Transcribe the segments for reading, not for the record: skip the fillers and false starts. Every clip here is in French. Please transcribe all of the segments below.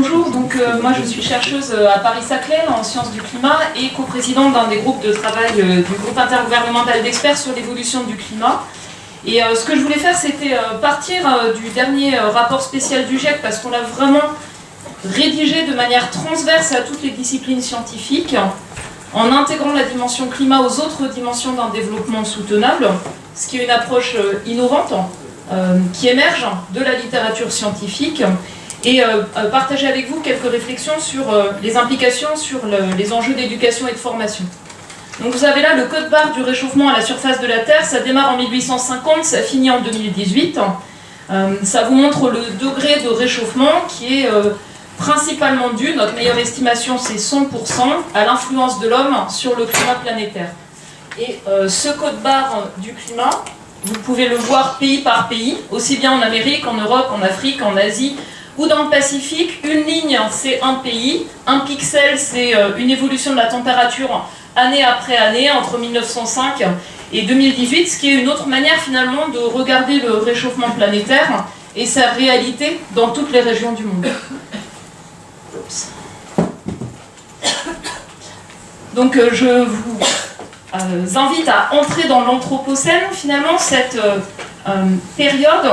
Bonjour, moi je suis chercheuse à Paris-Saclay en sciences du climat et coprésidente d'un des groupes de travail du groupe intergouvernemental d'experts sur l'évolution du climat. Et ce que je voulais faire, c'était partir du dernier rapport spécial du GIEC, parce qu'on l'a vraiment rédigé de manière transverse à toutes les disciplines scientifiques, en intégrant la dimension climat aux autres dimensions d'un développement soutenable, ce qui est une approche innovante, qui émerge de la littérature scientifique, et partager avec vous quelques réflexions sur les implications sur les enjeux d'éducation et de formation. Donc vous avez là le code barre du réchauffement à la surface de la Terre, ça démarre en 1850, ça finit en 2018. Ça vous montre le degré de réchauffement qui est principalement dû, notre meilleure estimation c'est 100%, à l'influence de l'homme sur le climat planétaire. Et ce code barre du climat, vous pouvez le voir pays par pays, aussi bien en Amérique, en Europe, en Afrique, en Asie, ou dans le Pacifique. Une ligne, c'est un pays, un pixel, c'est une évolution de la température année après année, entre 1905 et 2018, ce qui est une autre manière finalement de regarder le réchauffement planétaire et sa réalité dans toutes les régions du monde. Donc je vous invite à entrer dans l'Anthropocène, finalement, cette période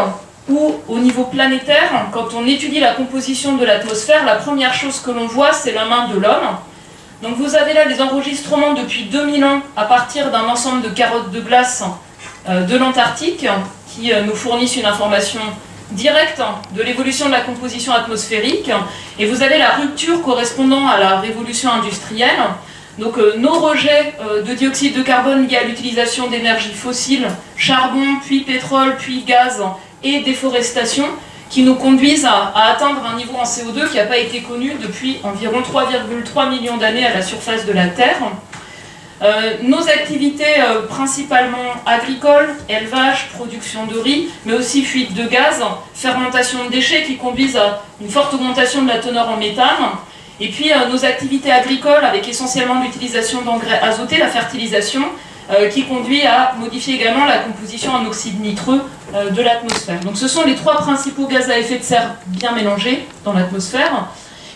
où, au niveau planétaire, quand on étudie la composition de l'atmosphère, la première chose que l'on voit, c'est la main de l'homme. Donc vous avez là les enregistrements depuis 2000 ans à partir d'un ensemble de carottes de glace de l'Antarctique qui nous fournissent une information directe de l'évolution de la composition atmosphérique. Et vous avez la rupture correspondant à la révolution industrielle. Donc nos rejets de dioxyde de carbone liés à l'utilisation d'énergies fossiles, charbon, puis pétrole, puis gaz et déforestation, qui nous conduisent à atteindre un niveau en CO2 qui n'a pas été connu depuis environ 3,3 millions d'années à la surface de la Terre. Nos activités principalement agricoles, élevage, production de riz, mais aussi fuite de gaz, fermentation de déchets qui conduisent à une forte augmentation de la teneur en méthane. Et puis nos activités agricoles avec essentiellement l'utilisation d'engrais azotés, la fertilisation, qui conduit à modifier également la composition en oxyde nitreux de l'atmosphère. Donc ce sont les trois principaux gaz à effet de serre bien mélangés dans l'atmosphère,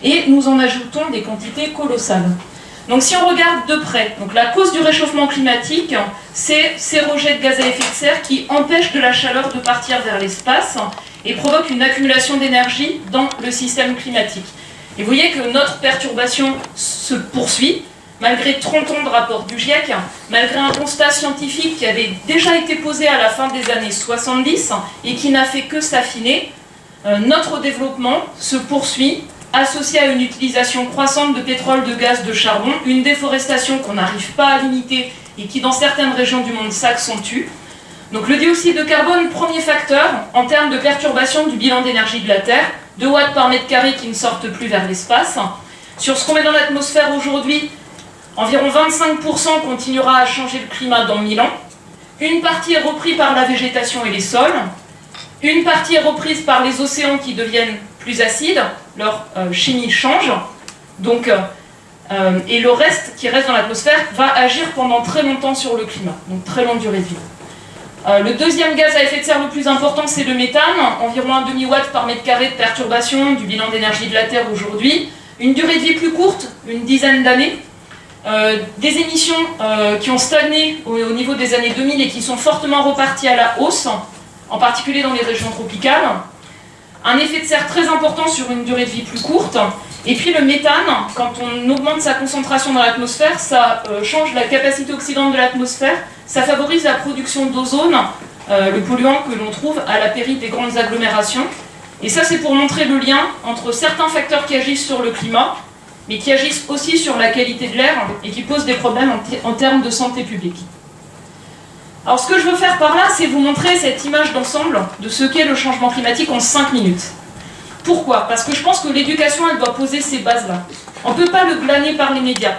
et nous en ajoutons des quantités colossales. Donc si on regarde de près, donc la cause du réchauffement climatique, c'est ces rejets de gaz à effet de serre qui empêchent de la chaleur de partir vers l'espace et provoquent une accumulation d'énergie dans le système climatique. Et vous voyez que notre perturbation se poursuit, malgré 30 ans de rapport du GIEC, malgré un constat scientifique qui avait déjà été posé à la fin des années 70 et qui n'a fait que s'affiner, notre développement se poursuit, associé à une utilisation croissante de pétrole, de gaz, de charbon, une déforestation qu'on n'arrive pas à limiter et qui dans certaines régions du monde s'accentue. Donc le dioxyde de carbone, premier facteur en termes de perturbation du bilan d'énergie de la Terre, 2 watts par mètre carré qui ne sortent plus vers l'espace. Sur ce qu'on met dans l'atmosphère aujourd'hui, environ 25% continuera à changer le climat dans 1000 ans. Une partie est reprise par la végétation et les sols. Une partie est reprise par les océans qui deviennent plus acides. Leur chimie change. Donc, et le reste qui reste dans l'atmosphère va agir pendant très longtemps sur le climat. Donc très longue durée de vie. Le deuxième gaz à effet de serre le plus important, c'est le méthane. Environ un demi-watt par mètre carré de perturbation du bilan d'énergie de la Terre aujourd'hui. Une durée de vie plus courte, une dizaine d'années. Des émissions qui ont stagné au niveau des années 2000 et qui sont fortement reparties à la hausse, en particulier dans les régions tropicales. Un effet de serre très important sur une durée de vie plus courte. Et puis le méthane, quand on augmente sa concentration dans l'atmosphère, ça change la capacité oxydante de l'atmosphère, ça favorise la production d'ozone, le polluant que l'on trouve à la périphérie des grandes agglomérations. Et ça, c'est pour montrer le lien entre certains facteurs qui agissent sur le climat, mais qui agissent aussi sur la qualité de l'air et qui posent des problèmes en termes de santé publique. Alors ce que je veux faire par là, c'est vous montrer cette image d'ensemble de ce qu'est le changement climatique en 5 minutes. Pourquoi? Parce que je pense que l'éducation, elle doit poser ces bases-là. On ne peut pas le glaner par les médias.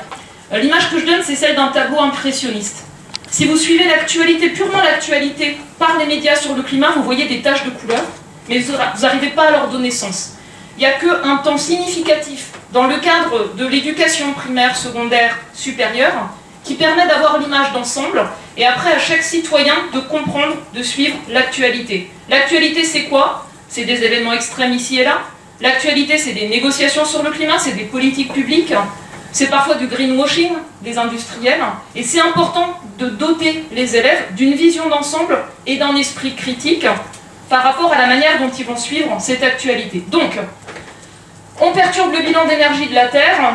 L'image que je donne, c'est celle d'un tableau impressionniste. Si vous suivez l'actualité, purement l'actualité, par les médias sur le climat, vous voyez des taches de couleur, mais vous n'arrivez pas à leur donner sens. Il n'y a qu'un temps significatif dans le cadre de l'éducation primaire, secondaire, supérieure, qui permet d'avoir l'image d'ensemble, et après à chaque citoyen de comprendre, de suivre l'actualité. L'actualité, c'est quoi? C'est des événements extrêmes ici et là. L'actualité, c'est des négociations sur le climat, c'est des politiques publiques, c'est parfois du greenwashing des industriels, et c'est important de doter les élèves d'une vision d'ensemble et d'un esprit critique par rapport à la manière dont ils vont suivre cette actualité. Donc, on perturbe le bilan d'énergie de la Terre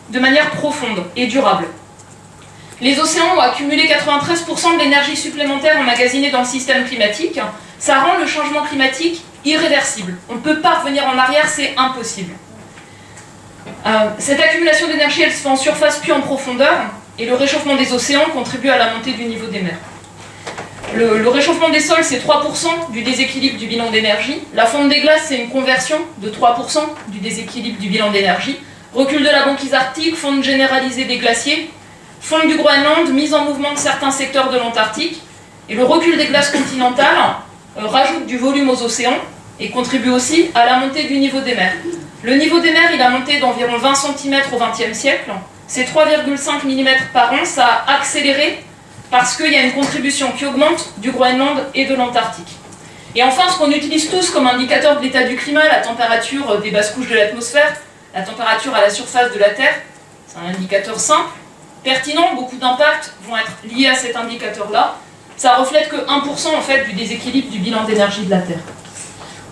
de manière profonde et durable. Les océans ont accumulé 93% de l'énergie supplémentaire emmagasinée dans le système climatique. Ça rend le changement climatique irréversible. On ne peut pas revenir en arrière, c'est impossible. Cette accumulation d'énergie, elle se fait en surface puis en profondeur, et le réchauffement des océans contribue à la montée du niveau des mers. Le réchauffement des sols, c'est 3% du déséquilibre du bilan d'énergie. La fonte des glaces, c'est une conversion de 3% du déséquilibre du bilan d'énergie. Recul de la banquise arctique, fonte généralisée des glaciers, fonte du Groenland, mise en mouvement de certains secteurs de l'Antarctique. Et le recul des glaces continentales rajoute du volume aux océans et contribue aussi à la montée du niveau des mers. Le niveau des mers, il a monté d'environ 20 cm au XXe siècle. C'est 3,5 mm par an, ça a accéléré parce qu'il y a une contribution qui augmente du Groenland et de l'Antarctique. Et enfin, ce qu'on utilise tous comme indicateur de l'état du climat, la température des basses couches de l'atmosphère, la température à la surface de la Terre, c'est un indicateur simple, pertinent, beaucoup d'impacts vont être liés à cet indicateur-là. Ça reflète que 1% en fait, du déséquilibre du bilan d'énergie de la Terre.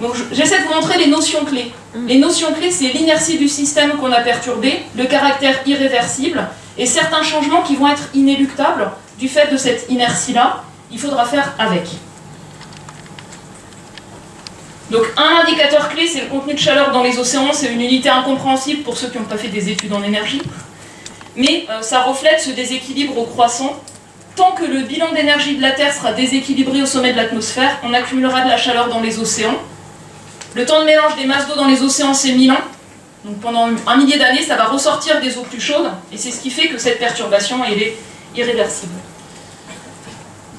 Donc j'essaie de vous montrer les notions clés. Les notions clés, c'est l'inertie du système qu'on a perturbé, le caractère irréversible, et certains changements qui vont être inéluctables du fait de cette inertie-là. Il faudra faire avec. Donc un indicateur clé, c'est le contenu de chaleur dans les océans. C'est une unité incompréhensible pour ceux qui n'ont pas fait des études en énergie. Mais ça reflète ce déséquilibre au croissant. Tant que le bilan d'énergie de la Terre sera déséquilibré au sommet de l'atmosphère, on accumulera de la chaleur dans les océans. Le temps de mélange des masses d'eau dans les océans, c'est 1000 ans. Donc pendant un millier d'années, ça va ressortir des eaux plus chaudes. Et c'est ce qui fait que cette perturbation, elle est irréversible.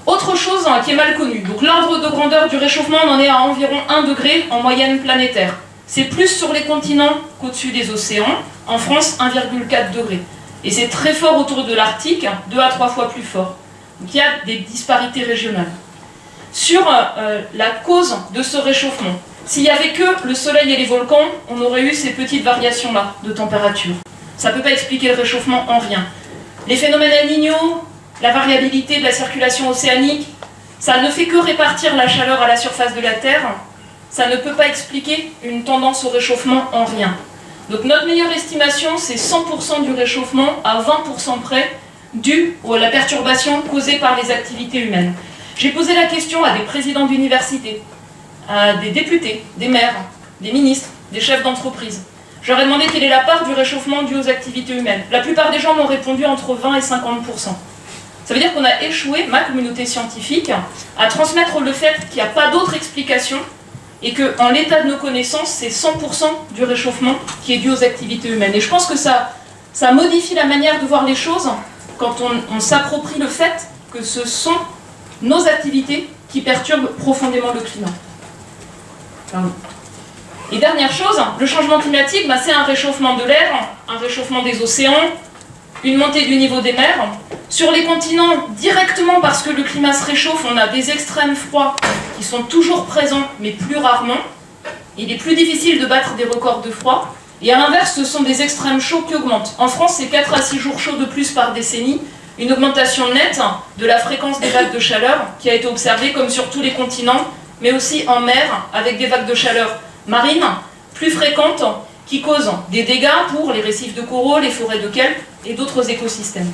Autre chose qui est mal connue. Donc l'ordre de grandeur du réchauffement, on en est à environ 1 degré en moyenne planétaire. C'est plus sur les continents qu'au-dessus des océans. En France, 1,4 degré. Et c'est très fort autour de l'Arctique, 2 à 3 fois plus fort. Donc il y a des disparités régionales. Sur la cause de ce réchauffement, s'il n'y avait que le soleil et les volcans, on aurait eu ces petites variations-là de température. Ça ne peut pas expliquer le réchauffement en rien. Les phénomènes El Niño, la variabilité de la circulation océanique, ça ne fait que répartir la chaleur à la surface de la Terre. Ça ne peut pas expliquer une tendance au réchauffement en rien. Donc notre meilleure estimation, c'est 100% du réchauffement à 20% près dû à la perturbation causée par les activités humaines. J'ai posé la question à des présidents d'université, à des députés, des maires, des ministres, des chefs d'entreprise. Je leur ai demandé quelle est la part du réchauffement dû aux activités humaines. La plupart des gens m'ont répondu entre 20 et 50%. Ça veut dire qu'on a échoué, ma communauté scientifique, à transmettre le fait qu'il n'y a pas d'autre explication et qu'en l'état de nos connaissances, c'est 100% du réchauffement qui est dû aux activités humaines. Et je pense que ça modifie la manière de voir les choses quand on s'approprie le fait que ce sont nos activités qui perturbent profondément le climat. Pardon. Et dernière chose, le changement climatique, c'est un réchauffement de l'air, un réchauffement des océans, une montée du niveau des mers. Sur les continents, directement parce que le climat se réchauffe, on a des extrêmes froids qui sont toujours présents, mais plus rarement. Il est plus difficile de battre des records de froid. Et à l'inverse, ce sont des extrêmes chauds qui augmentent. En France, c'est 4 à 6 jours chauds de plus par décennie, une augmentation nette de la fréquence des vagues de chaleur qui a été observée comme sur tous les continents, mais aussi en mer, avec des vagues de chaleur marines plus fréquentes qui causent des dégâts pour les récifs de coraux, les forêts de kelp et d'autres écosystèmes.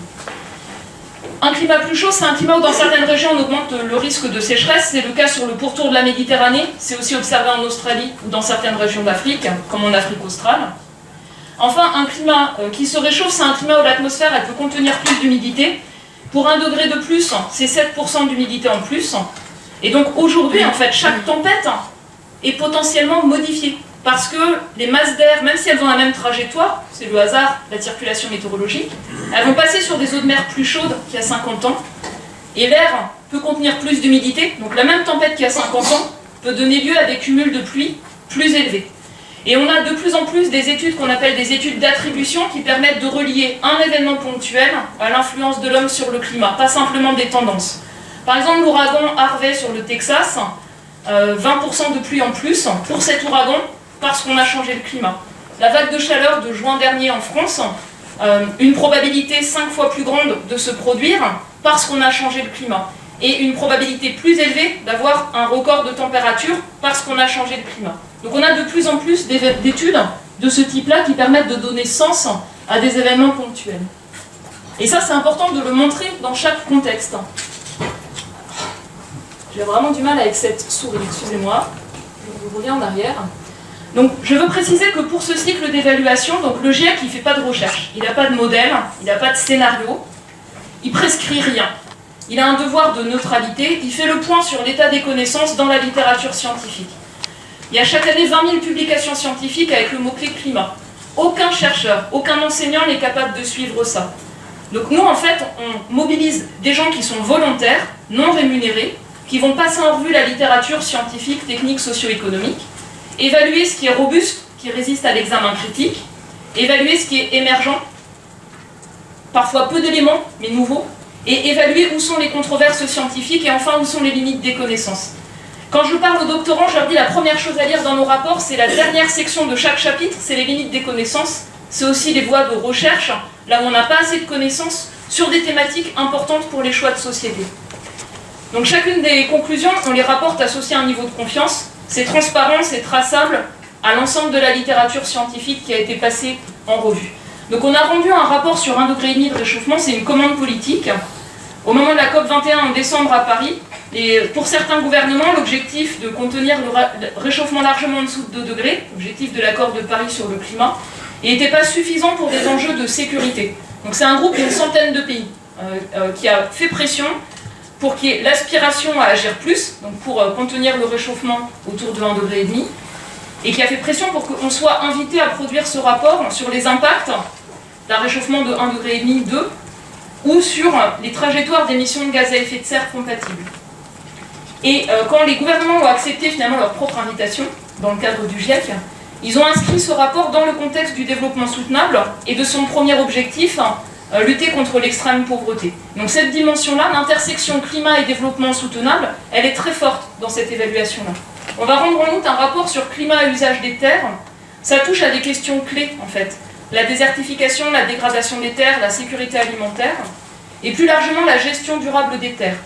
Un climat plus chaud, c'est un climat où dans certaines régions on augmente le risque de sécheresse. C'est le cas sur le pourtour de la Méditerranée, c'est aussi observé en Australie ou dans certaines régions d'Afrique, comme en Afrique australe. Enfin, un climat qui se réchauffe, c'est un climat où l'atmosphère elle peut contenir plus d'humidité. Pour 1 degré de plus, c'est 7% d'humidité en plus. Et donc aujourd'hui, en fait, chaque tempête est potentiellement modifiée. Parce que les masses d'air, même si elles ont la même trajectoire, c'est le hasard de la circulation météorologique, elles vont passer sur des eaux de mer plus chaudes qu'il y a 50 ans. Et l'air peut contenir plus d'humidité, donc la même tempête qu'il y a 50 ans peut donner lieu à des cumuls de pluie plus élevés. Et on a de plus en plus des études qu'on appelle des études d'attribution qui permettent de relier un événement ponctuel à l'influence de l'homme sur le climat, pas simplement des tendances. Par exemple, l'ouragan Harvey sur le Texas, 20% de pluie en plus. Pour cet ouragan, parce qu'on a changé le climat. La vague de chaleur de juin dernier en France, une probabilité 5 fois plus grande de se produire parce qu'on a changé le climat. Et une probabilité plus élevée d'avoir un record de température parce qu'on a changé le climat. Donc on a de plus en plus d'études de ce type-là qui permettent de donner sens à des événements ponctuels. Et ça, c'est important de le montrer dans chaque contexte. J'ai vraiment du mal avec cette souris, excusez-moi. Je reviens en arrière. Donc, je veux préciser que pour ce cycle d'évaluation, donc le GIEC, il ne fait pas de recherche. Il n'a pas de modèle, il n'a pas de scénario, il prescrit rien. Il a un devoir de neutralité, il fait le point sur l'état des connaissances dans la littérature scientifique. Il y a chaque année 20 000 publications scientifiques avec le mot-clé climat. Aucun chercheur, aucun enseignant n'est capable de suivre ça. Donc nous, en fait, on mobilise des gens qui sont volontaires, non rémunérés, qui vont passer en revue la littérature scientifique, technique, socio-économique, évaluer ce qui est robuste, qui résiste à l'examen critique, évaluer ce qui est émergent, parfois peu d'éléments, mais nouveaux, et évaluer où sont les controverses scientifiques et enfin où sont les limites des connaissances. Quand je parle aux doctorants, je leur dis la première chose à lire dans nos rapports, c'est la dernière section de chaque chapitre, c'est les limites des connaissances, c'est aussi les voies de recherche, là où on n'a pas assez de connaissances, sur des thématiques importantes pour les choix de société. Donc chacune des conclusions, on les rapporte associées à un niveau de confiance, c'est transparent, c'est traçable à l'ensemble de la littérature scientifique qui a été passée en revue. Donc on a rendu un rapport sur 1,5 degré de réchauffement, c'est une commande politique. Au moment de la COP21 en décembre à Paris, et pour certains gouvernements, l'objectif de contenir le réchauffement largement en dessous de 2 degrés, l'objectif de l'accord de Paris sur le climat, n'était pas suffisant pour des enjeux de sécurité. Donc c'est un groupe d'une centaine de pays qui a fait pression pour qu'il y ait l'aspiration à agir plus, donc pour contenir le réchauffement autour de 1,5 degré, et qui a fait pression pour qu'on soit invité à produire ce rapport sur les impacts d'un réchauffement de 1,5 degré, 2, ou sur les trajectoires d'émissions de gaz à effet de serre compatibles. Et quand les gouvernements ont accepté finalement leur propre invitation, dans le cadre du GIEC, ils ont inscrit ce rapport dans le contexte du développement soutenable et de son premier objectif, lutter contre l'extrême pauvreté. Donc cette dimension-là, l'intersection climat et développement soutenable, elle est très forte dans cette évaluation-là. On va rendre en outre un rapport sur climat et usage des terres. Ça touche à des questions clés en fait. La désertification, la dégradation des terres, la sécurité alimentaire, et plus largement la gestion durable des terres.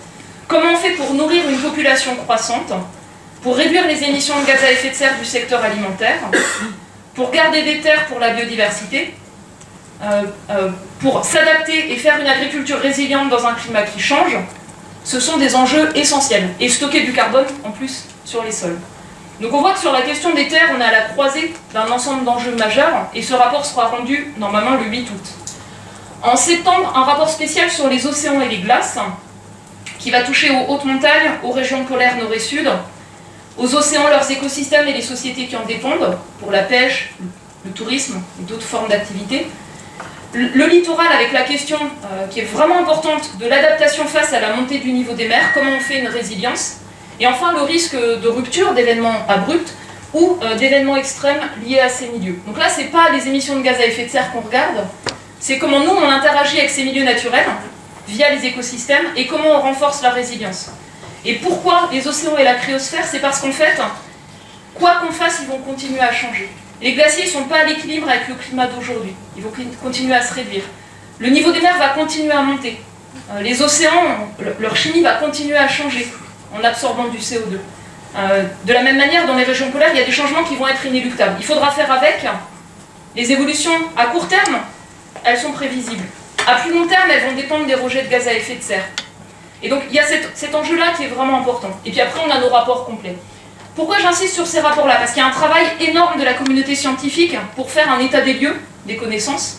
Comment on fait pour nourrir une population croissante, pour réduire les émissions de gaz à effet de serre du secteur alimentaire, pour garder des terres pour la biodiversité, pour s'adapter et faire une agriculture résiliente dans un climat qui change, ce sont des enjeux essentiels. Et stocker du carbone, en plus, sur les sols. Donc on voit que sur la question des terres, on est à la croisée d'un ensemble d'enjeux majeurs, et ce rapport sera rendu normalement le 8 août. En septembre, un rapport spécial sur les océans et les glaces, qui va toucher aux hautes montagnes, aux régions polaires nord et sud, aux océans, leurs écosystèmes et les sociétés qui en dépendent, pour la pêche, le tourisme et d'autres formes d'activité. Le littoral avec la question qui est vraiment importante de l'adaptation face à la montée du niveau des mers, comment on fait une résilience. Et enfin le risque de rupture d'événements abrupts ou d'événements extrêmes liés à ces milieux. Donc là, ce n'est pas les émissions de gaz à effet de serre qu'on regarde, c'est comment nous on interagit avec ces milieux naturels via les écosystèmes et comment on renforce la résilience. Et pourquoi les océans et la cryosphère? C'est parce qu'en fait, quoi qu'on fasse, ils vont continuer à changer. Les glaciers ne sont pas à l'équilibre avec le climat d'aujourd'hui. Ils vont continuer à se réduire. Le niveau des mers va continuer à monter. Les océans, leur chimie va continuer à changer en absorbant du CO2. De la même manière, dans les régions polaires, il y a des changements qui vont être inéluctables. Il faudra faire avec. Les évolutions à court terme, elles sont prévisibles. À plus long terme, elles vont dépendre des rejets de gaz à effet de serre. Et donc, il y a cet enjeu-là qui est vraiment important. Et puis après, on a nos rapports complets. Pourquoi j'insiste sur ces rapports-là? Parce qu'il y a un travail énorme de la communauté scientifique pour faire un état des lieux des connaissances.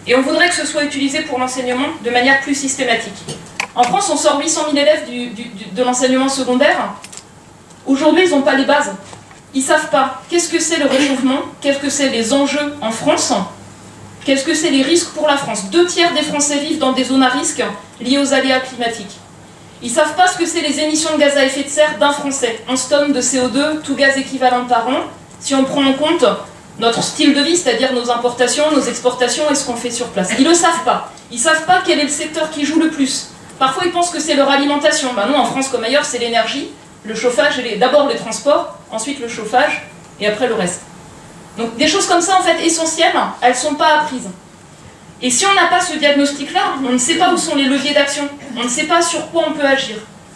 Et on voudrait que ce soit utilisé pour l'enseignement de manière plus systématique. En France, on sort 800 000 élèves de l'enseignement secondaire. Aujourd'hui, ils n'ont pas les bases. Ils ne savent pas qu'est-ce que c'est le réchauffement, qu'est-ce que c'est les enjeux en France, qu'est-ce que c'est les risques pour la France. 2 tiers des Français vivent dans des zones à risque liées aux aléas climatiques. Ils ne savent pas ce que c'est les émissions de gaz à effet de serre d'un Français, 11 tonnes de CO2, tout gaz équivalent par an, si on prend en compte notre style de vie, c'est-à-dire nos importations, nos exportations et ce qu'on fait sur place. Ils ne le savent pas. Ils ne savent pas quel est le secteur qui joue le plus. Parfois, ils pensent que c'est leur alimentation. Ben non, en France comme ailleurs, c'est l'énergie, le chauffage, d'abord les transports, ensuite le chauffage, et après le reste. Donc des choses comme ça, en fait, essentielles, elles ne sont pas apprises. Et si on n'a pas ce diagnostic-là, on ne sait pas où sont les leviers d'action, on ne sait pas sur quoi on peut agir,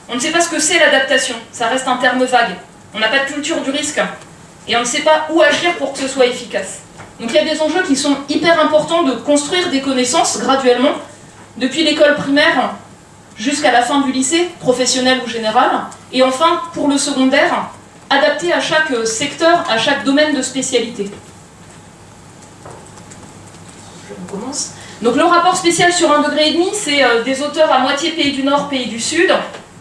on ne sait pas ce que c'est l'adaptation, ça reste un terme vague, on n'a pas de culture du risque, et on ne sait pas où agir pour que ce soit efficace. Donc il y a des enjeux qui sont hyper importants de construire des connaissances graduellement, depuis l'école primaire jusqu'à la fin du lycée, professionnel ou général, et enfin, pour le secondaire, adapté à chaque secteur, à chaque domaine de spécialité. Je recommence. Donc le rapport spécial sur 1,5 degré, c'est des auteurs à moitié pays du Nord, pays du Sud,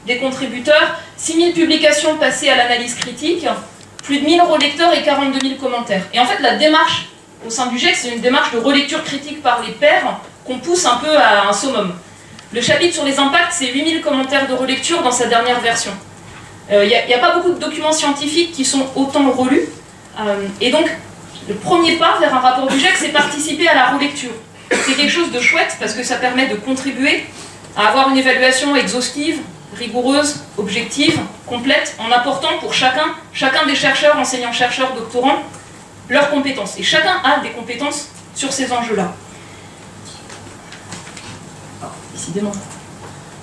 des contributeurs, 6000 publications passées à l'analyse critique, plus de 1000 relecteurs et 42 000 commentaires. Et en fait, la démarche au sein du GIEC, c'est une démarche de relecture critique par les pairs qu'on pousse un peu à un summum. Le chapitre sur les impacts, c'est 8000 commentaires de relecture dans sa dernière version. Il n'y a pas beaucoup de documents scientifiques qui sont autant relus. Et donc, le premier pas vers un rapport du GIEC, c'est participer à la relecture. C'est quelque chose de chouette parce que ça permet de contribuer à avoir une évaluation exhaustive, rigoureuse, objective, complète, en apportant pour chacun des chercheurs, enseignants-chercheurs, doctorants, leurs compétences. Et chacun a des compétences sur ces enjeux-là. Décidément.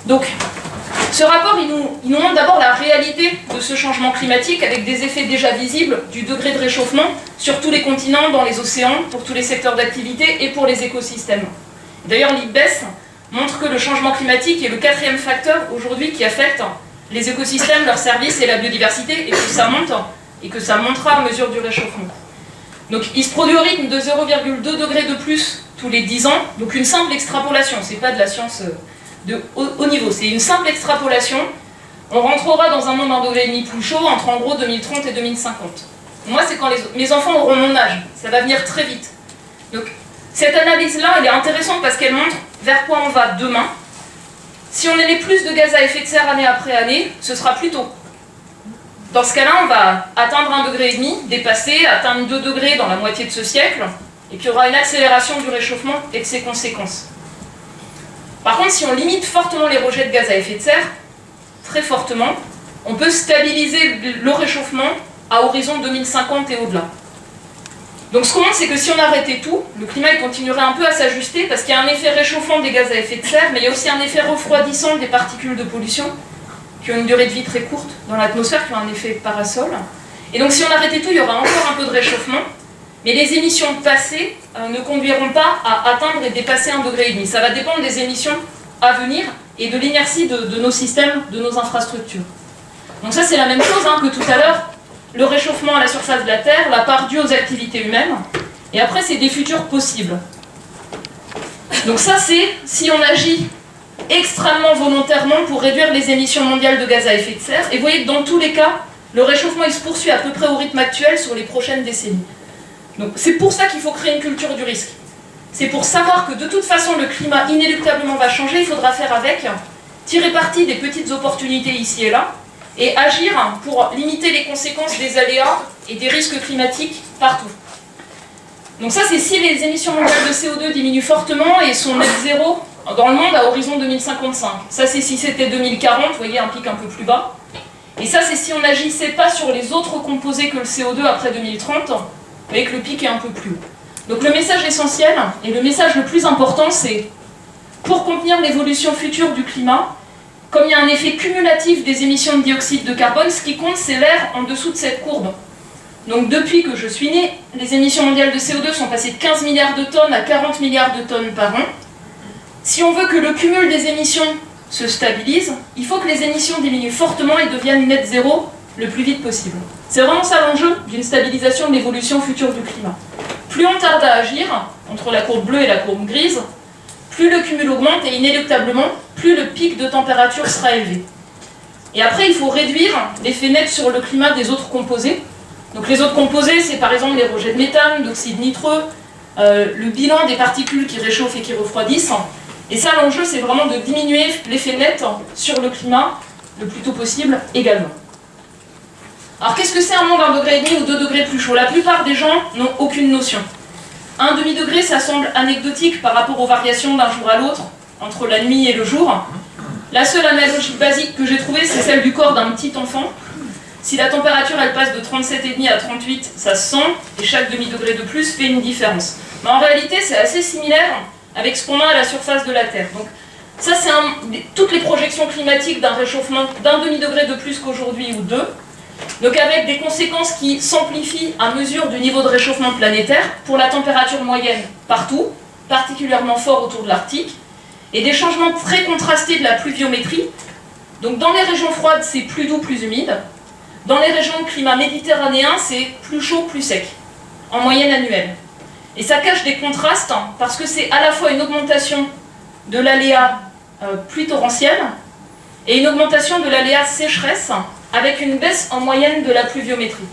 Donc, ce rapport, il nous montre d'abord la réalité de ce changement climatique avec des effets déjà visibles du degré de réchauffement sur tous les continents, dans les océans, pour tous les secteurs d'activité et pour les écosystèmes. D'ailleurs, l'IPBES montre que le changement climatique est le 4e facteur aujourd'hui qui affecte les écosystèmes, leurs services et la biodiversité, et que ça monte, et que ça montera à mesure du réchauffement. Donc, il se produit au rythme de 0,2 degrés de plus tous les 10 ans, donc une simple extrapolation, c'est pas de la science de haut niveau, c'est une simple extrapolation. On rentrera dans un monde 1,5 degré plus chaud entre en gros 2030 et 2050. Moi, c'est quand mes enfants auront mon âge, ça va venir très vite. Donc, cette analyse-là, elle est intéressante parce qu'elle montre vers quoi on va demain. Si on émet plus de gaz à effet de serre année après année, ce sera plus tôt. Dans ce cas-là, on va atteindre 1,5 degré, dépasser, atteindre 2 degrés dans la moitié de ce siècle, et puis il y aura une accélération du réchauffement et de ses conséquences. Par contre, si on limite fortement les rejets de gaz à effet de serre, très fortement, on peut stabiliser le réchauffement à horizon 2050 et au-delà. Donc ce qu'on montre, c'est que si on arrêtait tout, le climat il continuerait un peu à s'ajuster, parce qu'il y a un effet réchauffant des gaz à effet de serre, mais il y a aussi un effet refroidissant des particules de pollution, qui ont une durée de vie très courte dans l'atmosphère, qui ont un effet parasol. Et donc si on arrêtait tout, il y aura encore un peu de réchauffement, mais les émissions passées ne conduiront pas à atteindre et dépasser 1,5 degré. Ça va dépendre des émissions à venir et de l'inertie de nos systèmes, de nos infrastructures. Donc ça c'est la même chose que tout à l'heure, le réchauffement à la surface de la Terre, la part due aux activités humaines, et après c'est des futurs possibles. Donc ça c'est si on agit extrêmement volontairement pour réduire les émissions mondiales de gaz à effet de serre, et vous voyez que dans tous les cas, le réchauffement il se poursuit à peu près au rythme actuel sur les prochaines décennies. Donc c'est pour ça qu'il faut créer une culture du risque. C'est pour savoir que de toute façon le climat inéluctablement va changer, il faudra faire avec, tirer parti des petites opportunités ici et là, et agir pour limiter les conséquences des aléas et des risques climatiques partout. Donc ça c'est si les émissions mondiales de CO2 diminuent fortement et sont net zéro dans le monde à horizon 2055. Ça c'est si c'était 2040, vous voyez un pic un peu plus bas. Et ça c'est si on n'agissait pas sur les autres composés que le CO2 après 2030, vous voyez que le pic est un peu plus haut. Donc le message essentiel, et le message le plus important, c'est pour contenir l'évolution future du climat, comme il y a un effet cumulatif des émissions de dioxyde de carbone, ce qui compte c'est l'air en dessous de cette courbe. Donc depuis que je suis née, les émissions mondiales de CO2 sont passées de 15 milliards de tonnes à 40 milliards de tonnes par an. Si on veut que le cumul des émissions se stabilise, il faut que les émissions diminuent fortement et deviennent net zéro le plus vite possible. C'est vraiment ça l'enjeu d'une stabilisation de l'évolution future du climat. Plus on tarde à agir, entre la courbe bleue et la courbe grise, plus le cumul augmente et inéluctablement, plus le pic de température sera élevé. Et après, il faut réduire l'effet net sur le climat des autres composés. Donc les autres composés, c'est par exemple les rejets de méthane, d'oxyde nitreux, le bilan des particules qui réchauffent et qui refroidissent. Et ça, l'enjeu, c'est vraiment de diminuer l'effet net sur le climat le plus tôt possible également. Alors qu'est-ce que c'est un monde 1,5 degré ou 2 degrés plus chaud? La plupart des gens n'ont aucune notion. 1,5 degré, ça semble anecdotique par rapport aux variations d'un jour à l'autre, entre la nuit et le jour. La seule analogie basique que j'ai trouvée, c'est celle du corps d'un petit enfant. Si la température elle passe de 37,5 à 38, ça se sent, et chaque demi-degré de plus fait une différence. Mais en réalité, c'est assez similaire avec ce qu'on a à la surface de la Terre. Donc, ça, c'est toutes les projections climatiques d'un réchauffement d'un demi-degré de plus qu'aujourd'hui ou deux. Donc, avec des conséquences qui s'amplifient à mesure du niveau de réchauffement planétaire pour la température moyenne partout, particulièrement fort autour de l'Arctique, et des changements très contrastés de la pluviométrie. Donc, dans les régions froides, c'est plus doux, plus humide. Dans les régions de climat méditerranéen, c'est plus chaud, plus sec, en moyenne annuelle. Et ça cache des contrastes, parce que c'est à la fois une augmentation de l'aléa pluie torrentielle et une augmentation de l'aléa sécheresse, avec une baisse en moyenne de la pluviométrie.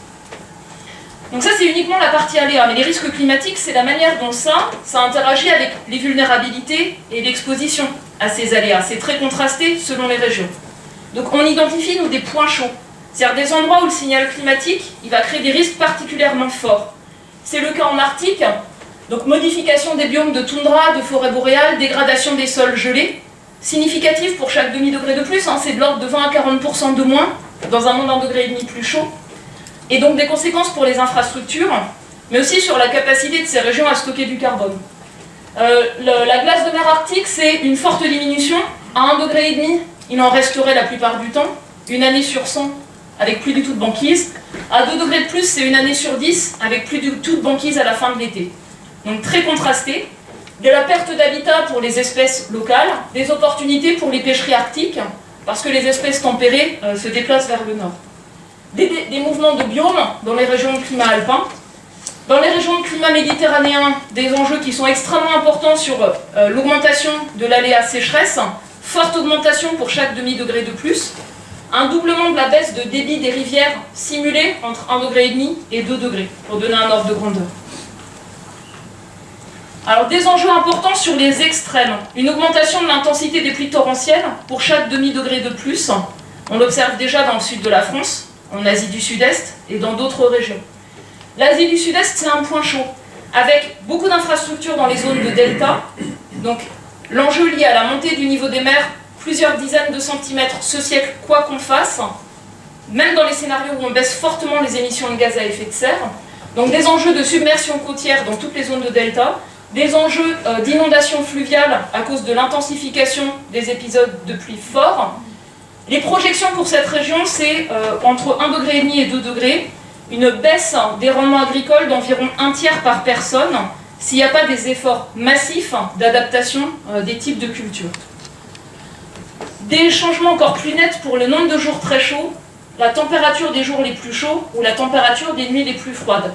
Donc ça, c'est uniquement la partie aléa, mais les risques climatiques, c'est la manière dont ça interagit avec les vulnérabilités et l'exposition à ces aléas. C'est très contrasté selon les régions. Donc on identifie, nous, des points chauds. C'est-à-dire des endroits où le signal climatique il va créer des risques particulièrement forts. C'est le cas en Arctique, donc modification des biomes de toundra, de forêt boréale, dégradation des sols gelés, significative pour chaque demi-degré de plus, c'est de l'ordre de 20 à 40% de moins, dans un monde d'1,5 degré plus chaud, et donc des conséquences pour les infrastructures, mais aussi sur la capacité de ces régions à stocker du carbone. La glace de mer Arctique, c'est une forte diminution, à 1,5 degré, il en resterait la plupart du temps, une année sur 100, avec plus du tout de banquise. À 2 degrés de plus, c'est une année sur 10, avec plus du tout de banquise à la fin de l'été. Donc très contrasté. De la perte d'habitat pour les espèces locales, des opportunités pour les pêcheries arctiques, parce que les espèces tempérées se déplacent vers le nord. Des mouvements de biomes dans les régions de climat alpin. Dans les régions de climat méditerranéen, des enjeux qui sont extrêmement importants sur l'augmentation de l'aléa sécheresse, forte augmentation pour chaque demi-degré de plus, un doublement de la baisse de débit des rivières simulée entre 1,5 degré et 2 degrés, pour donner un ordre de grandeur. Alors, des enjeux importants sur les extrêmes. Une augmentation de l'intensité des pluies torrentielles pour chaque demi-degré de plus. On l'observe déjà dans le sud de la France, en Asie du Sud-Est et dans d'autres régions. L'Asie du Sud-Est, c'est un point chaud, avec beaucoup d'infrastructures dans les zones de delta. Donc, l'enjeu lié à la montée du niveau des mers, plusieurs dizaines de centimètres ce siècle, quoi qu'on fasse, même dans les scénarios où on baisse fortement les émissions de gaz à effet de serre. Donc des enjeux de submersion côtière dans toutes les zones de delta, des enjeux d'inondation fluviale à cause de l'intensification des épisodes de pluie forts. Les projections pour cette région, c'est entre 1,5 degré et 2 degrés, une baisse des rendements agricoles d'environ 1 tiers par personne, s'il n'y a pas des efforts massifs d'adaptation des types de cultures. Des changements encore plus nets pour le nombre de jours très chauds, la température des jours les plus chauds ou la température des nuits les plus froides.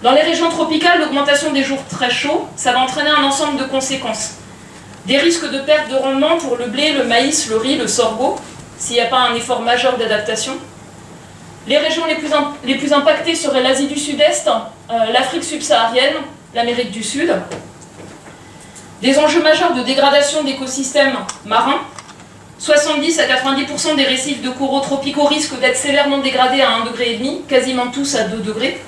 Dans les régions tropicales, l'augmentation des jours très chauds, ça va entraîner un ensemble de conséquences. Des risques de perte de rendement pour le blé, le maïs, le riz, le sorgho, s'il n'y a pas un effort majeur d'adaptation. Les régions les plus impactées seraient l'Asie du Sud-Est, l'Afrique subsaharienne, l'Amérique du Sud. Des enjeux majeurs de dégradation d'écosystèmes marins. 70 à 90% des récifs de coraux tropicaux risquent d'être sévèrement dégradés à 1,5 degré, quasiment tous à 2 degrés.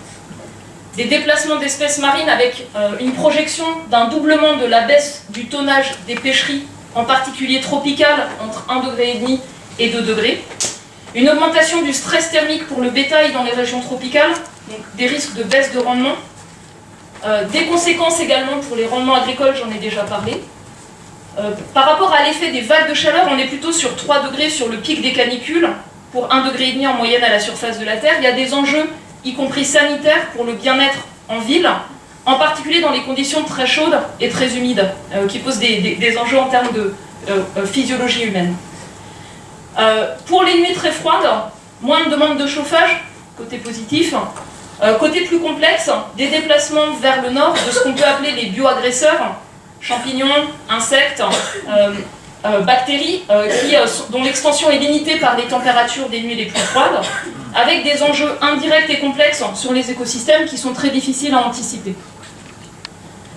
Des déplacements d'espèces marines avec une projection d'un doublement de la baisse du tonnage des pêcheries, en particulier tropicales, entre 1,5 degré et 2 degrés. Une augmentation du stress thermique pour le bétail dans les régions tropicales, donc des risques de baisse de rendement. Des conséquences également pour les rendements agricoles, j'en ai déjà parlé. Par rapport à l'effet des vagues de chaleur, on est plutôt sur 3 degrés sur le pic des canicules, pour 1,5 degré en moyenne à la surface de la Terre. Il y a des enjeux, y compris sanitaires, pour le bien-être en ville, en particulier dans les conditions très chaudes et très humides, qui posent des enjeux en termes de physiologie humaine. Pour les nuits très froides, moins de demande de chauffage, côté positif. Côté plus complexe, des déplacements vers le nord de ce qu'on peut appeler les bioagresseurs, champignons, insectes, bactéries, dont l'extension est limitée par les températures des nuits les plus froides, avec des enjeux indirects et complexes sur les écosystèmes qui sont très difficiles à anticiper.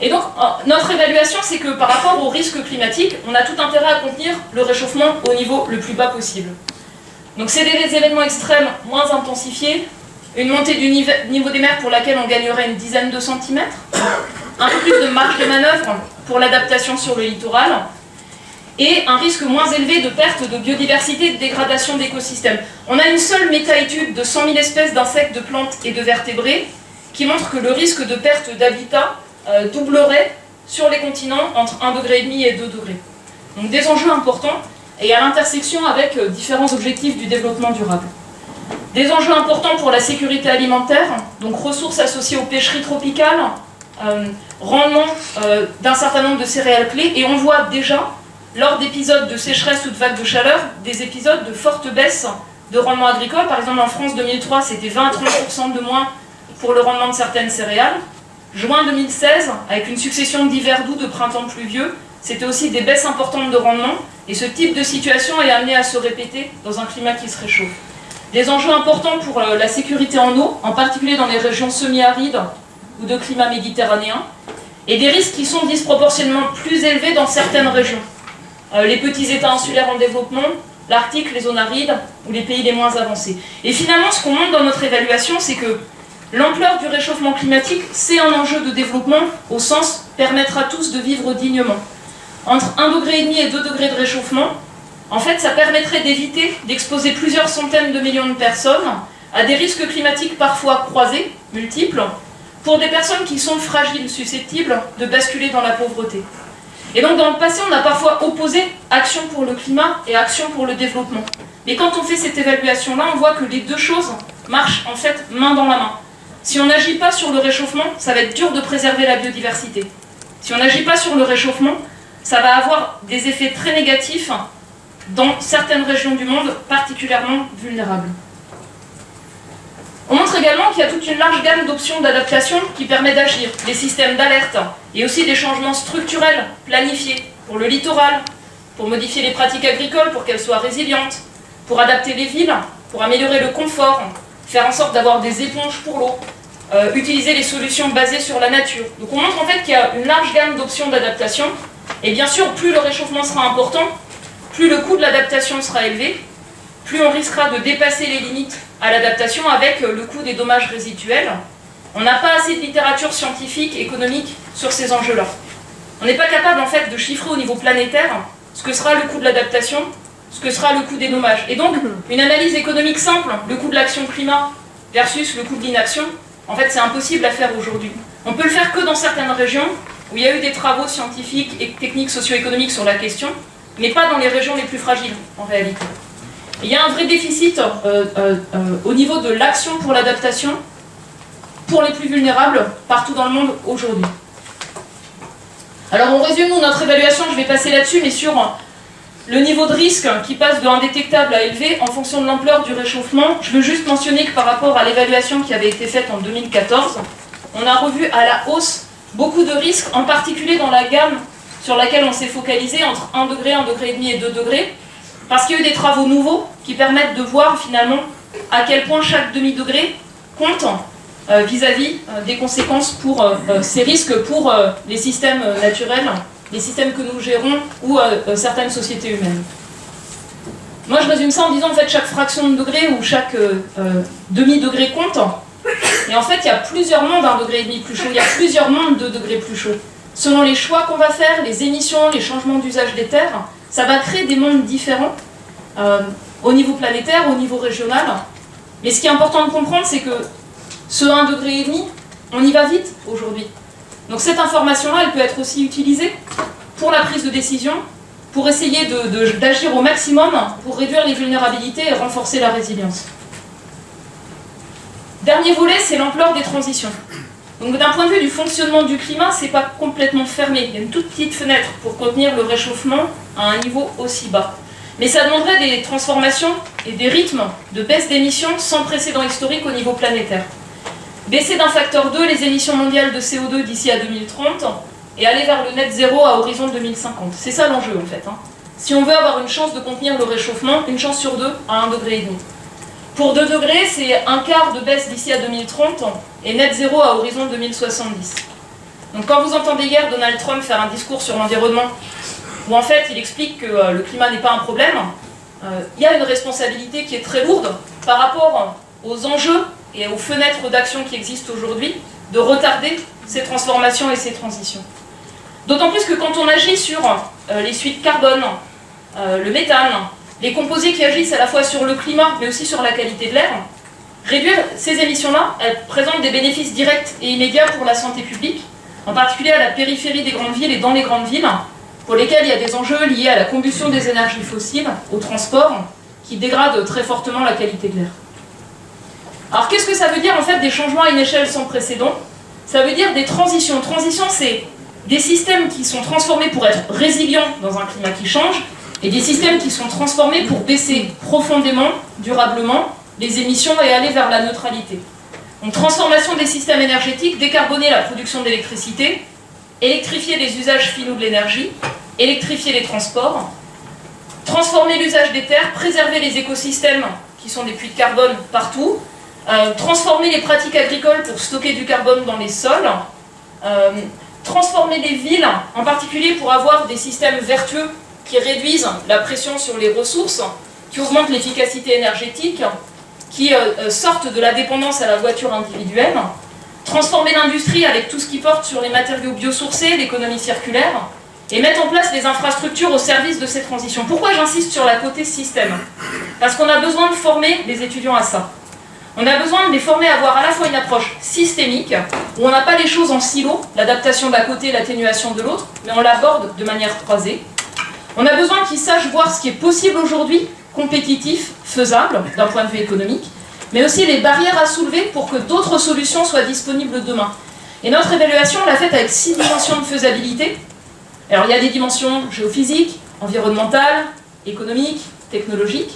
Et donc, notre évaluation, c'est que par rapport aux risques climatiques, on a tout intérêt à contenir le réchauffement au niveau le plus bas possible. Donc, c'est des événements extrêmes moins intensifiés, une montée du niveau des mers pour laquelle on gagnerait une dizaine de centimètres, un peu plus de marge de manœuvre pour l'adaptation sur le littoral, et un risque moins élevé de perte de biodiversité et de dégradation d'écosystèmes. On a une seule méta-étude de 100 000 espèces d'insectes, de plantes et de vertébrés qui montre que le risque de perte d'habitat doublerait sur les continents entre 1,5 degré et 2 degrés. Donc des enjeux importants et à l'intersection avec différents objectifs du développement durable. Des enjeux importants pour la sécurité alimentaire, donc ressources associées aux pêcheries tropicales, rendement d'un certain nombre de céréales clés, et on voit déjà, lors d'épisodes de sécheresse ou de vagues de chaleur, des épisodes de forte baisse de rendement agricole. Par exemple, en France 2003, c'était 20 à 30% de moins pour le rendement de certaines céréales. Juin 2016, avec une succession d'hivers doux, de printemps pluvieux, c'était aussi des baisses importantes de rendement, et ce type de situation est amené à se répéter dans un climat qui se réchauffe. Des enjeux importants pour la sécurité en eau, en particulier dans les régions semi-arides ou de climat méditerranéen, et des risques qui sont disproportionnellement plus élevés dans certaines régions. Les petits États insulaires en développement, l'Arctique, les zones arides ou les pays les moins avancés. Et finalement, ce qu'on montre dans notre évaluation, c'est que l'ampleur du réchauffement climatique, c'est un enjeu de développement au sens permettre à tous de vivre dignement. Entre 1,5 degré et 2 degrés de réchauffement, en fait, ça permettrait d'éviter d'exposer plusieurs centaines de millions de personnes à des risques climatiques parfois croisés, multiples, pour des personnes qui sont fragiles, susceptibles de basculer dans la pauvreté. Et donc dans le passé, on a parfois opposé action pour le climat et action pour le développement. Mais quand on fait cette évaluation-là, on voit que les deux choses marchent en fait main dans la main. Si on n'agit pas sur le réchauffement, ça va être dur de préserver la biodiversité. Si on n'agit pas sur le réchauffement, ça va avoir des effets très négatifs dans certaines régions du monde particulièrement vulnérables. On montre également qu'il y a toute une large gamme d'options d'adaptation qui permet d'agir. Les systèmes d'alerte et aussi des changements structurels planifiés pour le littoral, pour modifier les pratiques agricoles pour qu'elles soient résilientes, pour adapter les villes, pour améliorer le confort, faire en sorte d'avoir des éponges pour l'eau, utiliser les solutions basées sur la nature. Donc on montre en fait qu'il y a une large gamme d'options d'adaptation. Et bien sûr, plus le réchauffement sera important, plus le coût de l'adaptation sera élevé, plus on risquera de dépasser les limites à l'adaptation avec le coût des dommages résiduels. On n'a pas assez de littérature scientifique, économique sur ces enjeux-là. On n'est pas capable en fait de chiffrer au niveau planétaire ce que sera le coût de l'adaptation, ce que sera le coût des dommages. Et donc, une analyse économique simple, le coût de l'action climat versus le coût de l'inaction, en fait c'est impossible à faire aujourd'hui. On peut le faire que dans certaines régions où il y a eu des travaux scientifiques et techniques socio-économiques sur la question, mais pas dans les régions les plus fragiles en réalité. Il y a un vrai déficit au niveau de l'action pour l'adaptation pour les plus vulnérables partout dans le monde aujourd'hui. Alors on résume nous notre évaluation, je vais passer là-dessus, mais sur le niveau de risque qui passe de indétectable à élevé en fonction de l'ampleur du réchauffement. Je veux juste mentionner que par rapport à l'évaluation qui avait été faite en 2014, on a revu à la hausse beaucoup de risques, en particulier dans la gamme sur laquelle on s'est focalisé entre 1 degré, 1,5 degré et 2 degrés, parce qu'il y a eu des travaux nouveaux qui permettent de voir finalement à quel point chaque demi-degré compte vis-à-vis des conséquences pour ces risques pour les systèmes naturels, les systèmes que nous gérons ou certaines sociétés humaines. Moi je résume ça en disant en fait chaque fraction de degré ou chaque demi-degré compte. Et en fait il y a plusieurs mondes d'1,5 degré plus chaud, il y a plusieurs mondes de 2 degrés plus chaud. Selon les choix qu'on va faire, les émissions, les changements d'usage des terres, ça va créer des mondes différents au niveau planétaire, au niveau régional. Mais ce qui est important de comprendre, c'est que ce 1,5 degré, on y va vite aujourd'hui. Donc cette information-là, elle peut être aussi utilisée pour la prise de décision, pour essayer d'agir au maximum pour réduire les vulnérabilités et renforcer la résilience. Dernier volet, c'est l'ampleur des transitions. Donc d'un point de vue du fonctionnement du climat, c'est pas complètement fermé. Il y a une toute petite fenêtre pour contenir le réchauffement à un niveau aussi bas. Mais ça demanderait des transformations et des rythmes de baisse d'émissions sans précédent historique au niveau planétaire. Baisser d'un facteur 2 les émissions mondiales de CO2 d'ici à 2030 et aller vers le net zéro à horizon 2050. C'est ça l'enjeu en fait. Si on veut avoir une chance de contenir le réchauffement, une chance sur 2 à 1,5 degré. Pour 2 degrés, c'est un quart de baisse d'ici à 2030 et net zéro à horizon 2070. Donc quand vous entendez hier Donald Trump faire un discours sur l'environnement, où en fait il explique que le climat n'est pas un problème, il y a une responsabilité qui est très lourde par rapport aux enjeux et aux fenêtres d'action qui existent aujourd'hui, de retarder ces transformations et ces transitions. D'autant plus que quand on agit sur les suites carbone, le méthane, les composés qui agissent à la fois sur le climat mais aussi sur la qualité de l'air. Réduire ces émissions-là, elles présentent des bénéfices directs et immédiats pour la santé publique, en particulier à la périphérie des grandes villes et dans les grandes villes, pour lesquelles il y a des enjeux liés à la combustion des énergies fossiles, au transport, qui dégradent très fortement la qualité de l'air. Alors qu'est-ce que ça veut dire en fait des changements à une échelle sans précédent? Ça veut dire des transitions. Transition, c'est des systèmes qui sont transformés pour être résilients dans un climat qui change, et des systèmes qui sont transformés pour baisser profondément, durablement, les émissions et aller vers la neutralité. Donc transformation des systèmes énergétiques, décarboner la production d'électricité, électrifier les usages finaux de l'énergie, électrifier les transports, transformer l'usage des terres, préserver les écosystèmes qui sont des puits de carbone partout, transformer les pratiques agricoles pour stocker du carbone dans les sols, transformer les villes, en particulier pour avoir des systèmes vertueux qui réduisent la pression sur les ressources, qui augmentent l'efficacité énergétique, qui sortent de la dépendance à la voiture individuelle, transformer l'industrie avec tout ce qui porte sur les matériaux biosourcés, l'économie circulaire, et mettre en place des infrastructures au service de ces transitions. Pourquoi j'insiste sur la côté système? Parce qu'on a besoin de former les étudiants à ça. On a besoin de les former à avoir à la fois une approche systémique, où on n'a pas les choses en silo, l'adaptation d'un côté, l'atténuation de l'autre, mais on l'aborde de manière croisée. On a besoin qu'ils sachent voir ce qui est possible aujourd'hui, compétitif, faisable d'un point de vue économique, mais aussi les barrières à soulever pour que d'autres solutions soient disponibles demain. Et notre évaluation, on l'a faite avec 6 dimensions de faisabilité. Alors il y a des dimensions géophysiques, environnementales, économiques, technologiques,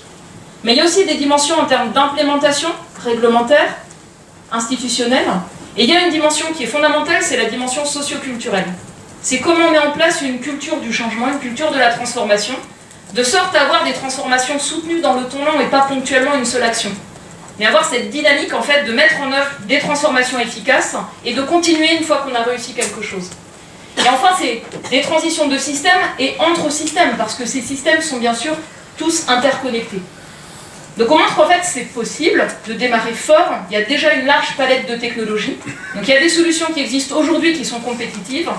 mais il y a aussi des dimensions en termes d'implémentation réglementaire, institutionnelle, et il y a une dimension qui est fondamentale, c'est la dimension socio-culturelle. C'est comment on met en place une culture du changement, une culture de la transformation, de sorte à avoir des transformations soutenues dans le temps long et pas ponctuellement une seule action. Mais avoir cette dynamique en fait de mettre en œuvre des transformations efficaces et de continuer une fois qu'on a réussi quelque chose. Et enfin, c'est des transitions de systèmes et entre systèmes, parce que ces systèmes sont bien sûr tous interconnectés. Donc on montre qu'en fait c'est possible de démarrer fort, il y a déjà une large palette de technologies, donc il y a des solutions qui existent aujourd'hui qui sont compétitives,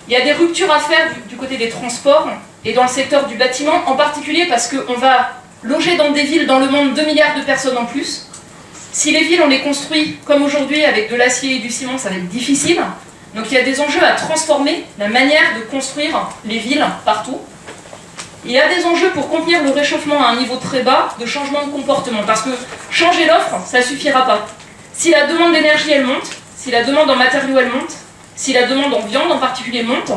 il y a des ruptures à faire du côté des transports et dans le secteur du bâtiment, en particulier parce qu'on va loger dans des villes dans le monde 2 milliards de personnes en plus. Si les villes on les construit comme aujourd'hui avec de l'acier et du ciment, ça va être difficile, donc il y a des enjeux à transformer la manière de construire les villes partout. Il y a des enjeux pour contenir le réchauffement à un niveau très bas de changement de comportement, parce que changer l'offre, ça ne suffira pas. Si la demande d'énergie elle monte, si la demande en matériaux elle monte, si la demande en viande en particulier monte,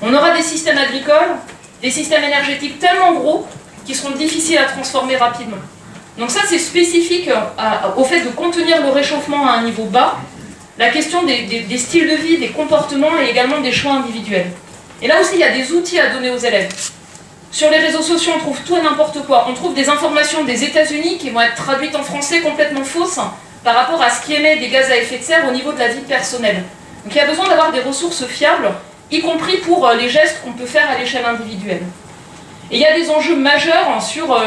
on aura des systèmes agricoles, des systèmes énergétiques tellement gros qui seront difficiles à transformer rapidement. Donc ça c'est spécifique au fait de contenir le réchauffement à un niveau bas, la question des styles de vie, des comportements et également des choix individuels. Et là aussi il y a des outils à donner aux élèves. Sur les réseaux sociaux, on trouve tout et n'importe quoi. On trouve des informations des États-Unis qui vont être traduites en français complètement fausses par rapport à ce qui émet des gaz à effet de serre au niveau de la vie personnelle. Donc il y a besoin d'avoir des ressources fiables, y compris pour les gestes qu'on peut faire à l'échelle individuelle. Et il y a des enjeux majeurs sur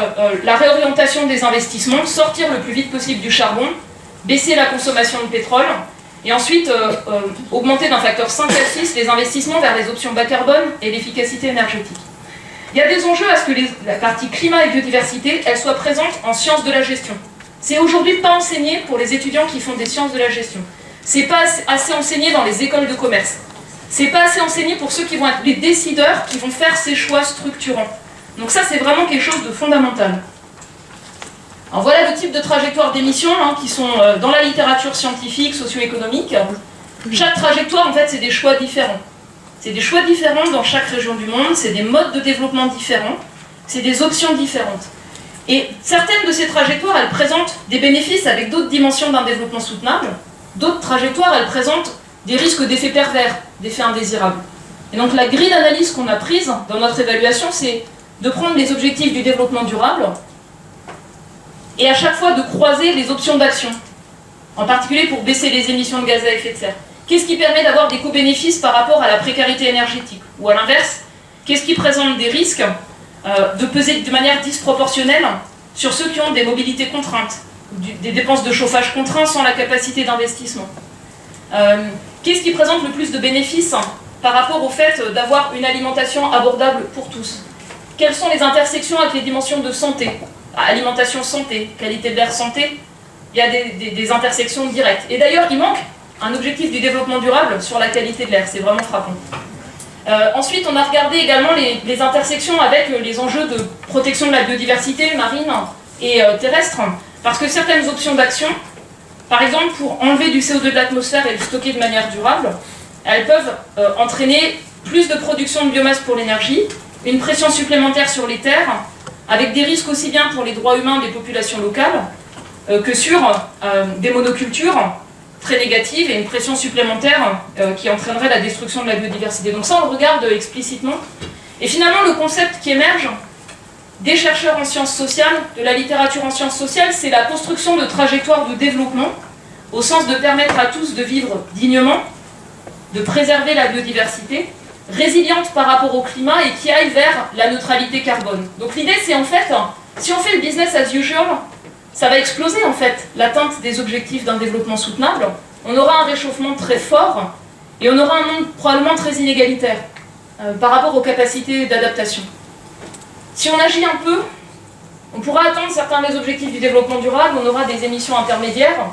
la réorientation des investissements, sortir le plus vite possible du charbon, baisser la consommation de pétrole, et ensuite augmenter d'un facteur 5 à 6 les investissements vers les options bas carbone et l'efficacité énergétique. Il y a des enjeux à ce que la partie climat et biodiversité, elle soit présente en sciences de la gestion. C'est aujourd'hui pas enseigné pour les étudiants qui font des sciences de la gestion. C'est pas assez enseigné dans les écoles de commerce. C'est pas assez enseigné pour ceux qui vont être les décideurs, qui vont faire ces choix structurants. Donc ça, c'est vraiment quelque chose de fondamental. Alors voilà le type de trajectoires d'émissions qui sont dans la littérature scientifique, socio-économique. Chaque trajectoire, en fait, c'est des choix différents. C'est des choix différents dans chaque région du monde, c'est des modes de développement différents, c'est des options différentes. Et certaines de ces trajectoires, elles présentent des bénéfices avec d'autres dimensions d'un développement soutenable. D'autres trajectoires, elles présentent des risques d'effets pervers, d'effets indésirables. Et donc la grille d'analyse qu'on a prise dans notre évaluation, c'est de prendre les objectifs du développement durable et à chaque fois de croiser les options d'action, en particulier pour baisser les émissions de gaz à effet de serre. Qu'est-ce qui permet d'avoir des co-bénéfices par rapport à la précarité énergétique? Ou à l'inverse, qu'est-ce qui présente des risques de peser de manière disproportionnelle sur ceux qui ont des mobilités contraintes, des dépenses de chauffage contraintes sans la capacité d'investissement? Qu'est-ce qui présente le plus de bénéfices par rapport au fait d'avoir une alimentation abordable pour tous? quelles sont les intersections avec les dimensions de santé, alimentation santé, qualité de l'air santé. Il y a des intersections directes. Et d'ailleurs, il manque un objectif du développement durable sur la qualité de l'air, c'est vraiment frappant. Ensuite, on a regardé également les intersections avec les enjeux de protection de la biodiversité marine et terrestre, parce que certaines options d'action, par exemple pour enlever du CO2 de l'atmosphère et le stocker de manière durable, elles peuvent entraîner plus de production de biomasse pour l'énergie, une pression supplémentaire sur les terres, avec des risques aussi bien pour les droits humains des populations locales que sur des monocultures très négatives et une pression supplémentaire qui entraînerait la destruction de la biodiversité. Donc ça, on le regarde explicitement. Et finalement, le concept qui émerge des chercheurs en sciences sociales, de la littérature en sciences sociales, c'est la construction de trajectoires de développement, au sens de permettre à tous de vivre dignement, de préserver la biodiversité, résiliente par rapport au climat et qui aille vers la neutralité carbone. Donc l'idée, c'est en fait, si on fait le business as usual, ça va exploser en fait l'atteinte des objectifs d'un développement soutenable. On aura un réchauffement très fort et on aura un monde probablement très inégalitaire par rapport aux capacités d'adaptation. Si on agit un peu, on pourra atteindre certains des objectifs du développement durable, on aura des émissions intermédiaires,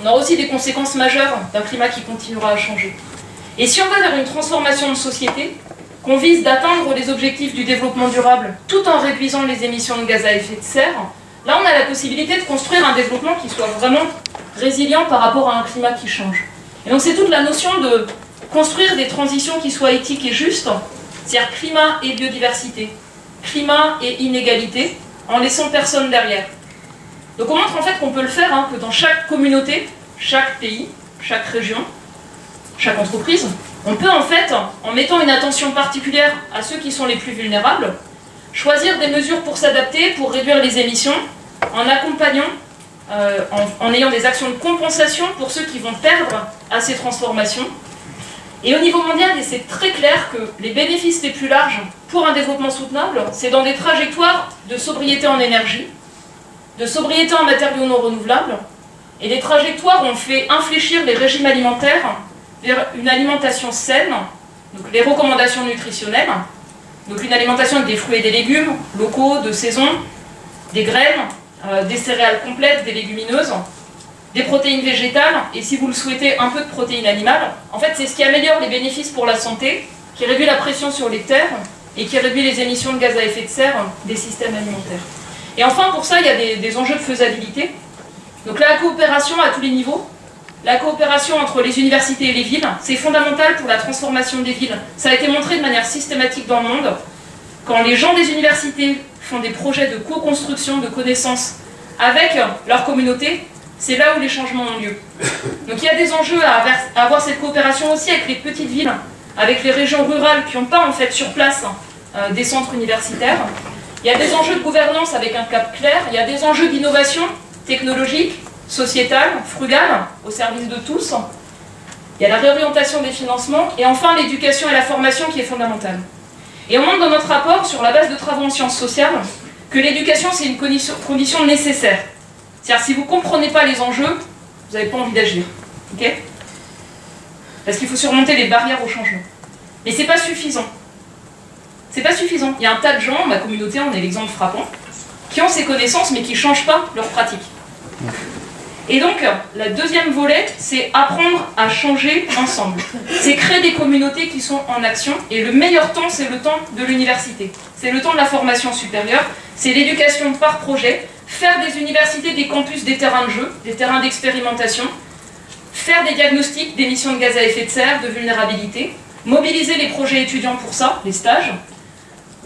on aura aussi des conséquences majeures d'un climat qui continuera à changer. Et si on va vers une transformation de société, qu'on vise d'atteindre les objectifs du développement durable tout en réduisant les émissions de gaz à effet de serre, là on a la possibilité de construire un développement qui soit vraiment résilient par rapport à un climat qui change. Et donc c'est toute la notion de construire des transitions qui soient éthiques et justes, c'est-à-dire climat et biodiversité, climat et inégalité, en laissant personne derrière. Donc on montre en fait qu'on peut le faire, que dans chaque communauté, chaque pays, chaque région, chaque entreprise, on peut en fait, en mettant une attention particulière à ceux qui sont les plus vulnérables, choisir des mesures pour s'adapter, pour réduire les émissions, en accompagnant, en ayant des actions de compensation pour ceux qui vont perdre à ces transformations. Et au niveau mondial, c'est très clair que les bénéfices les plus larges pour un développement soutenable, c'est dans des trajectoires de sobriété en énergie, de sobriété en matériaux non renouvelables, et des trajectoires où on fait infléchir les régimes alimentaires vers une alimentation saine, donc les recommandations nutritionnelles, donc une alimentation avec des fruits et des légumes locaux, de saison, des graines, des céréales complètes, des légumineuses, des protéines végétales, et si vous le souhaitez, un peu de protéines animales. En fait, c'est ce qui améliore les bénéfices pour la santé, qui réduit la pression sur les terres, et qui réduit les émissions de gaz à effet de serre des systèmes alimentaires. Et enfin, pour ça, il y a des enjeux de faisabilité. Donc la coopération à tous les niveaux, la coopération entre les universités et les villes, c'est fondamental pour la transformation des villes. Ça a été montré de manière systématique dans le monde. Quand les gens des universités font des projets de co-construction de connaissances avec leur communauté, c'est là où les changements ont lieu. Donc il y a des enjeux à avoir cette coopération aussi avec les petites villes, avec les régions rurales qui n'ont pas en fait sur place des centres universitaires. Il y a des enjeux de gouvernance avec un cap clair, il y a des enjeux d'innovation technologique, sociétale, frugale, au service de tous. Il y a la réorientation des financements, et enfin l'éducation et la formation qui est fondamentale. Et on montre dans notre rapport, sur la base de travaux en sciences sociales, que l'éducation c'est une condition nécessaire. C'est-à-dire si vous ne comprenez pas les enjeux, vous n'avez pas envie d'agir. Okay ? Parce qu'il faut surmonter les barrières au changement. Mais c'est pas suffisant. C'est pas suffisant. Il y a un tas de gens, ma communauté en est l'exemple frappant, qui ont ces connaissances mais qui ne changent pas leur pratique. Et donc, la deuxième volet, c'est apprendre à changer ensemble. C'est créer des communautés qui sont en action. Et le meilleur temps, c'est le temps de l'université. C'est le temps de la formation supérieure. C'est l'éducation par projet. Faire des universités, des campus, des terrains de jeu, des terrains d'expérimentation. Faire des diagnostics d'émissions de gaz à effet de serre, de vulnérabilité. Mobiliser les projets étudiants pour ça, les stages.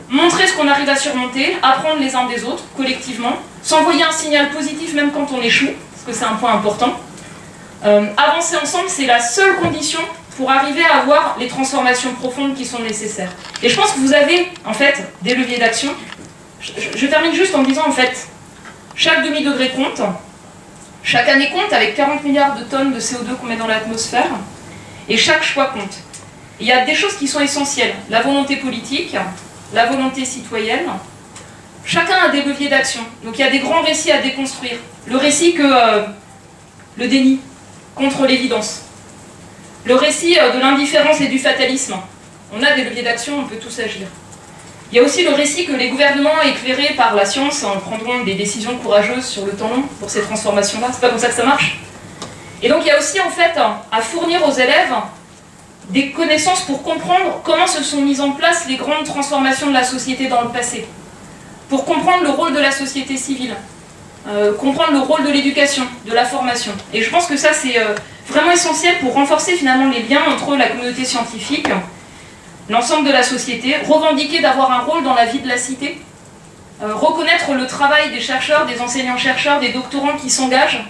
Montrer ce qu'on arrive à surmonter. Apprendre les uns des autres, collectivement. S'envoyer un signal positif même quand on échoue. Parce que c'est un point important. Avancer ensemble, c'est la seule condition pour arriver à avoir les transformations profondes qui sont nécessaires. Et je pense que vous avez, en fait, des leviers d'action. Je termine juste en disant, en fait, chaque demi-degré compte, chaque année compte avec 40 milliards de tonnes de CO2 qu'on met dans l'atmosphère, et chaque choix compte. Il y a des choses qui sont essentielles. La volonté politique, la volonté citoyenne. Chacun a des leviers d'action. Donc il y a des grands récits à déconstruire. Le récit que le déni contre l'évidence. Le récit de l'indifférence et du fatalisme. On a des leviers d'action, on peut tous agir. Il y a aussi le récit que les gouvernements éclairés par la science prendront des décisions courageuses sur le temps long pour ces transformations-là. C'est pas comme ça que ça marche. Et donc il y a aussi en fait à fournir aux élèves des connaissances pour comprendre comment se sont mises en place les grandes transformations de la société dans le passé, pour comprendre le rôle de la société civile, comprendre le rôle de l'éducation, de la formation. Et je pense que ça c'est vraiment essentiel pour renforcer finalement les liens entre la communauté scientifique, l'ensemble de la société, revendiquer d'avoir un rôle dans la vie de la cité, reconnaître le travail des chercheurs, des enseignants-chercheurs, des doctorants qui s'engagent,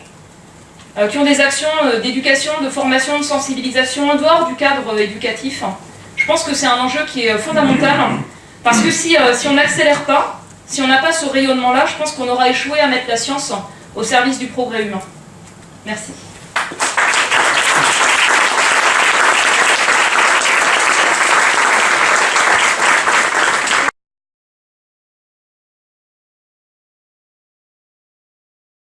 qui ont des actions d'éducation, de formation, de sensibilisation en dehors du cadre éducatif. Je pense que c'est un enjeu qui est fondamental, parce que si on n'accélère pas, si on n'a pas ce rayonnement-là, je pense qu'on aura échoué à mettre la science au service du progrès humain. Merci.